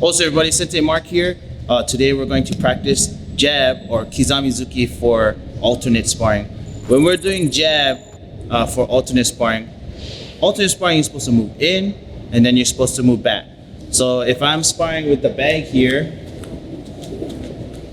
Also, everybody, Sensei Mark here. Today we're going to practice jab or Kizamizuki for alternate sparring. When we're doing jab for alternate sparring you're supposed to move in and then you're supposed to move back. So if I'm sparring with the bag here,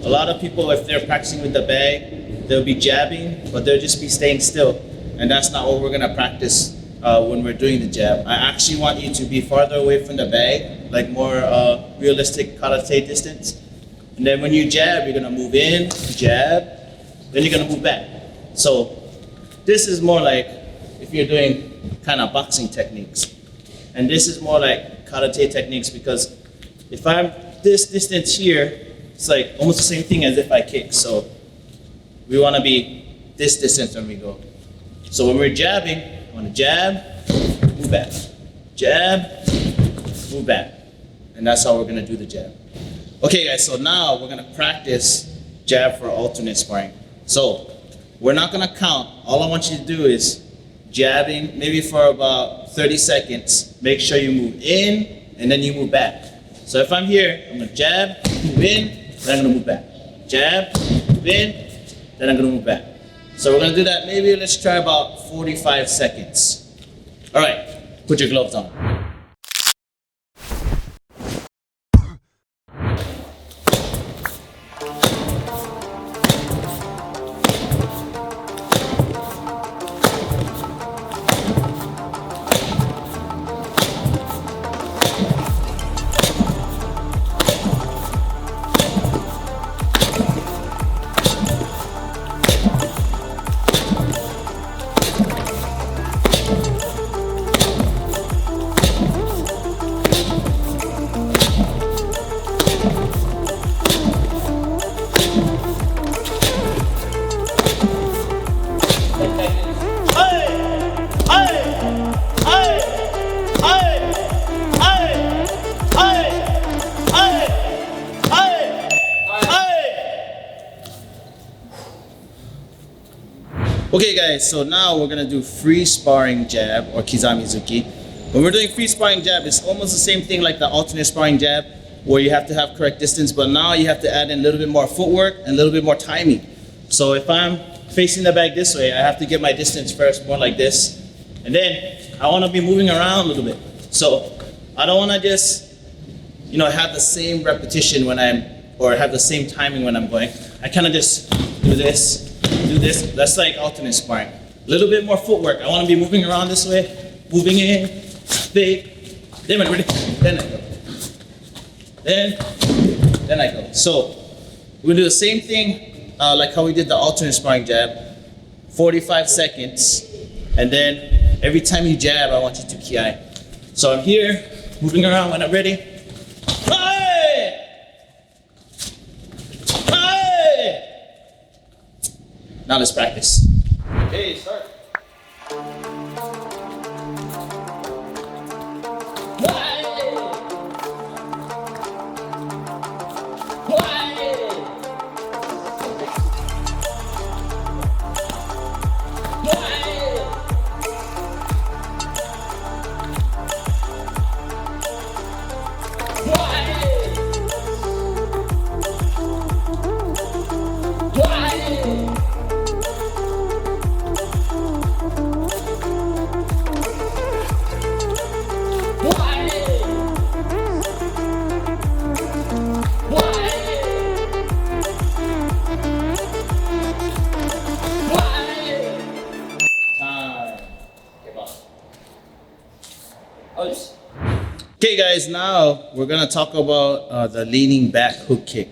a lot of people, if they're practicing with the bag, they'll be jabbing, but they'll just be staying still. And that's not what we're gonna practice when we're doing the jab. I actually want you to be farther away from the bag, like more realistic karate distance. And then when you jab, you're gonna move in, jab, then you're gonna move back. So this is more like if you're doing kind of boxing techniques. And this is more like karate techniques, because if I'm this distance here, it's like almost the same thing as if I kick. So we wanna be this distance when we go. So when we're jabbing, I wanna jab, move back. Jab, move back. And that's how we're gonna do the jab. Okay guys, so now we're gonna practice jab for alternate sparring. So we're not gonna count. All I want you to do is jabbing, maybe for about 30 seconds. Make sure you move in and then you move back. So if I'm here, I'm gonna jab, move in, then I'm gonna move back. Jab, move in, then I'm gonna move back. So we're gonna do that, maybe let's try about 45 seconds. All right, put your gloves on. Okay guys, so now we're gonna do free sparring jab or Kizamizuki. When we're doing free sparring jab, it's almost the same thing like the alternate sparring jab, where you have to have correct distance, but now you have to add in a little bit more footwork and a little bit more timing. So if I'm facing the bag this way, I have to get my distance first, more like this. And then I wanna be moving around a little bit. So I don't wanna just, have the same repetition or have the same timing when I'm going. I kinda just do this. Do this. That's like alternate sparring. A little bit more footwork. I want to be moving around this way, moving in, fake, then when ready, then I go. Then I go. So we're gonna do the same thing like how we did the alternate sparring jab, 45 seconds, and then every time you jab, I want you to kiai. So I'm here, moving around when I'm ready. Now let's practice. Okay, start. Okay guys, now we're gonna talk about the leaning back hook kick.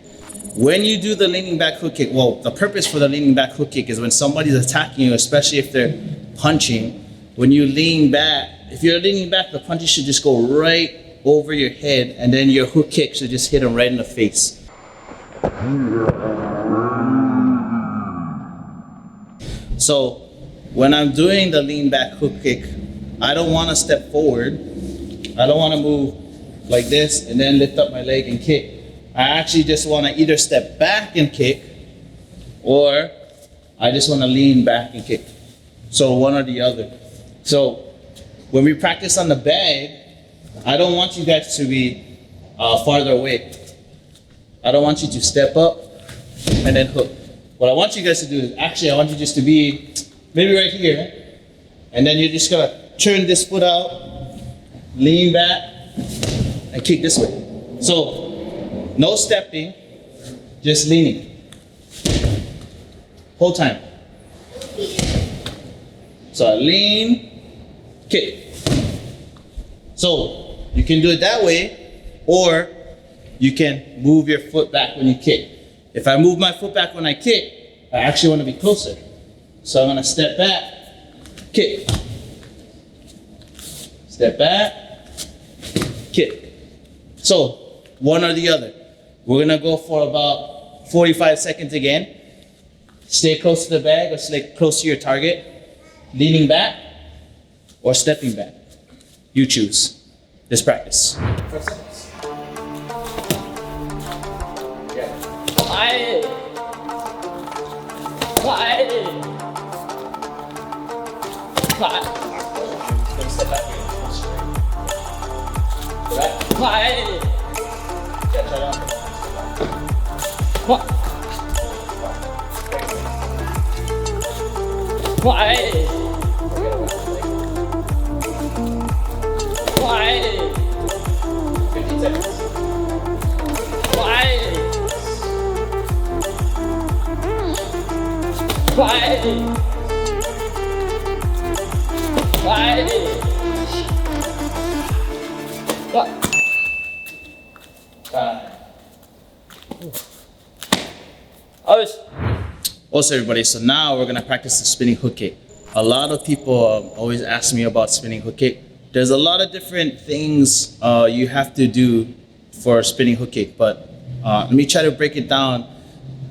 When you do the leaning back hook kick, well, the purpose for the leaning back hook kick is when somebody's attacking you, especially if they're punching, when you lean back, if you're leaning back, the punches should just go right over your head, and then your hook kick should just hit them right in the face. So when I'm doing the lean back hook kick, I don't want to step forward. I don't want to move like this and then lift up my leg and kick. I actually just want to either step back and kick, or I just want to lean back and kick. So one or the other. So when we practice on the bag, I don't want you guys to be farther away. I don't want you to step up and then hook. What I want you guys to do is, actually I want you just to be maybe right here, and then you're just gonna turn this foot out, lean back, and kick this way. So, no stepping, just leaning. Whole time. So I lean, kick. So you can do it that way, or you can move your foot back when you kick. If I move my foot back when I kick, I actually want to be closer. So I'm going to step back, kick. Step back, kick. So one or the other. We're going to go for about 45 seconds again. Stay close to the bag or stay close to your target. Leaning back or stepping back. You choose. Let's practice. 5 seconds. Yeah. 5. 5. 5. Gonna step back here. Right. 5. Yeah, try that. 1. 5. 15 seconds. 5. 5. 5. 5. Also, everybody, so now we're gonna practice the spinning hook kick. A lot of people always ask me about spinning hook kick. There's a lot of different things you have to do for spinning hook kick, but let me try to break it down,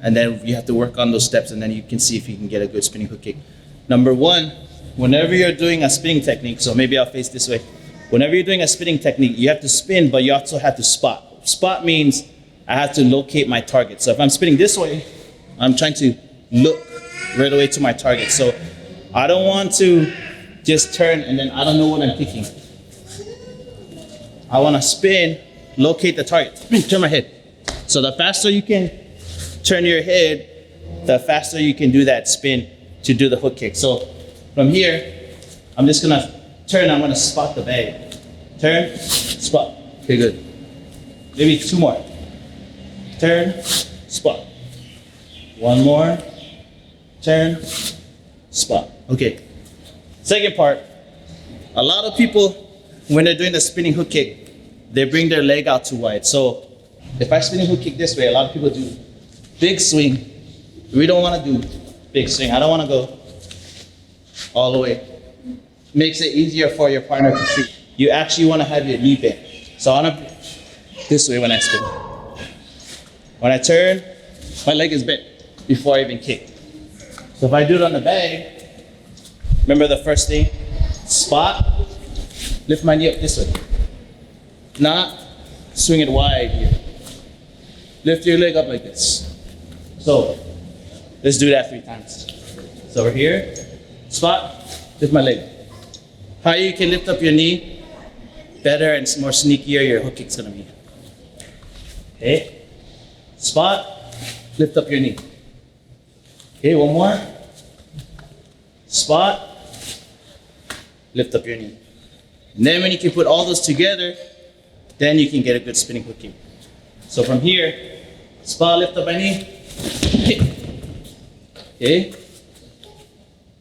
and then you have to work on those steps, and then you can see if you can get a good spinning hook kick. Number one, whenever you're doing a spinning technique, so maybe I'll face this way. Whenever you're doing a spinning technique, you have to spin, but you also have to spot. Spot means I have to locate my target. So if I'm spinning this way, I'm trying to look right away to my target. So I don't want to just turn and then I don't know what I'm kicking. I want to spin, locate the target, turn my head. So the faster you can turn your head, the faster you can do that spin to do the hook kick. So from here, I'm just gonna turn, I'm gonna spot the bag. Turn, spot. Okay, good. Maybe 2 more. Turn, spot. 1 more. Turn, spot. Okay. Second part, a lot of people, when they're doing the spinning hook kick, they bring their leg out too wide. So if I spinning hook kick this way, a lot of people do big swing. We don't want to do big swing. I don't want to go all the way. Makes it easier for your partner to see. You actually want to have your knee bent. So I want to this way when I spin. When I turn, my leg is bent before I even kick. So if I do it on the bag, remember the first thing, spot, lift my knee up this way. Not swing it wide here. Lift your leg up like this. So let's do that 3 times. So we're here, spot, lift my leg. Higher you can lift up your knee, better and more sneakier your hook kick's gonna be. Okay, spot, lift up your knee. Okay, 1 more. Spot, lift up your knee. And then when you can put all those together, then you can get a good spinning hook kick. So from here, spot, lift up my knee, kick. Okay.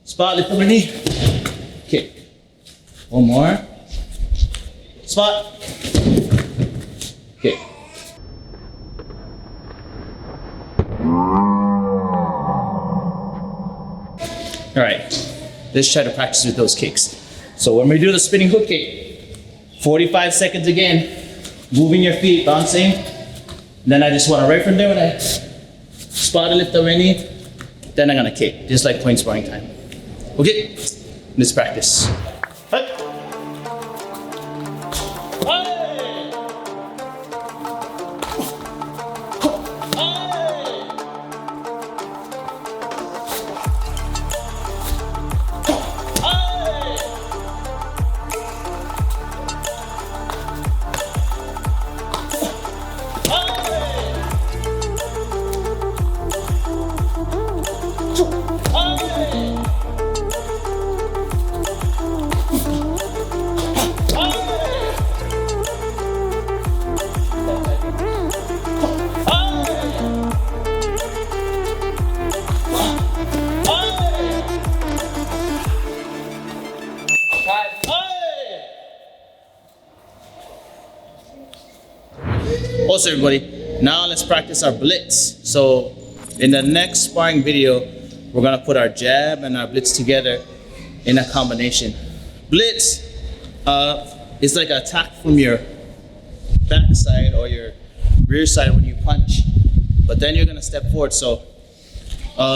Spot, lift up my knee, kick. 1 more. Spot, kick. All right, let's try to practice with those kicks. So when we do the spinning hook kick, 45 seconds again, moving your feet, bouncing. Then I just want to right from there when I spot and lift up my knee, then I'm gonna kick, just like point sparring time. Okay, let's practice. What's up, everybody? Now let's practice our blitz. So in the next sparring video, we're gonna put our jab and our blitz together in a combination. Blitz is like an attack from your back side or your rear side when you punch, but then you're gonna step forward. So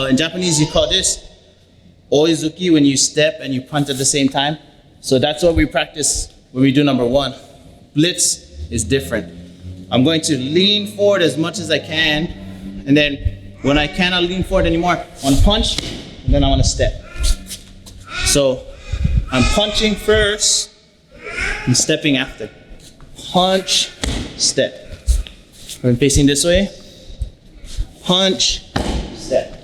in Japanese, you call this oizuki when you step and you punch at the same time. So that's what we practice when we do number one. Blitz is different. I'm going to lean forward as much as I can, and then when I cannot lean forward anymore, I want to punch, and then I want to step. So I'm punching first and stepping after. Punch, step. I'm facing this way. Punch, step.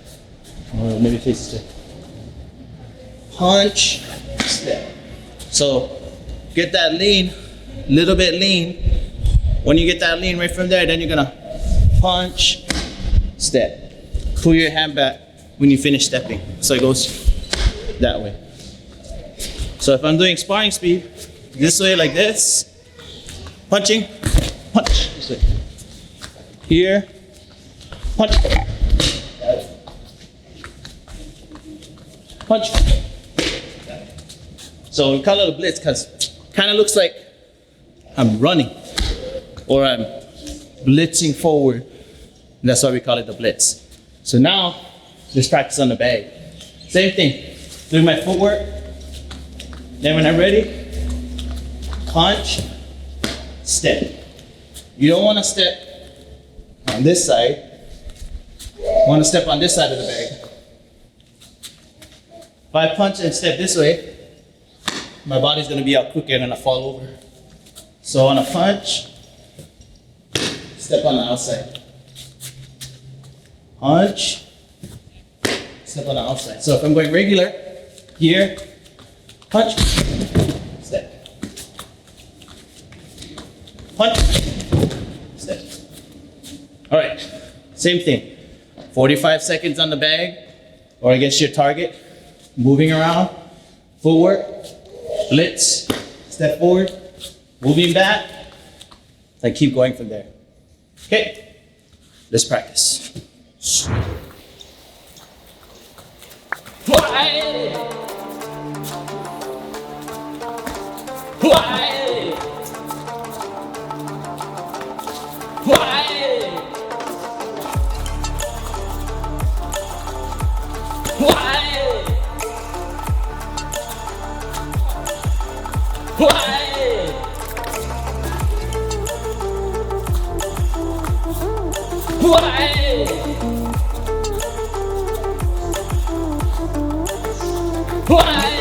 Or maybe face this way. Punch, step. So get that lean, little bit lean. When you get that lean right from there, then you're gonna punch, step. Pull your hand back when you finish stepping. So it goes that way. So if I'm doing sparring speed, this way like this, punching, punch, this way. Here, punch, punch. So we call it a blitz because it kind of looks like I'm running or I'm blitzing forward. And that's why we call it the blitz. So now, let's practice on the bag. Same thing, doing my footwork. Then when I'm ready, punch, step. You don't want to step on this side. You want to step on this side of the bag. If I punch and step this way, my body's going to be out quicker and I'm going to fall over. So on a punch, step on the outside. Punch, step on the outside. So if I'm going regular, here, punch, step. Punch, step. All right, same thing. 45 seconds on the bag or against your target. Moving around, footwork, blitz, step forward, moving back, and keep going from there. Okay, let's practice. Why?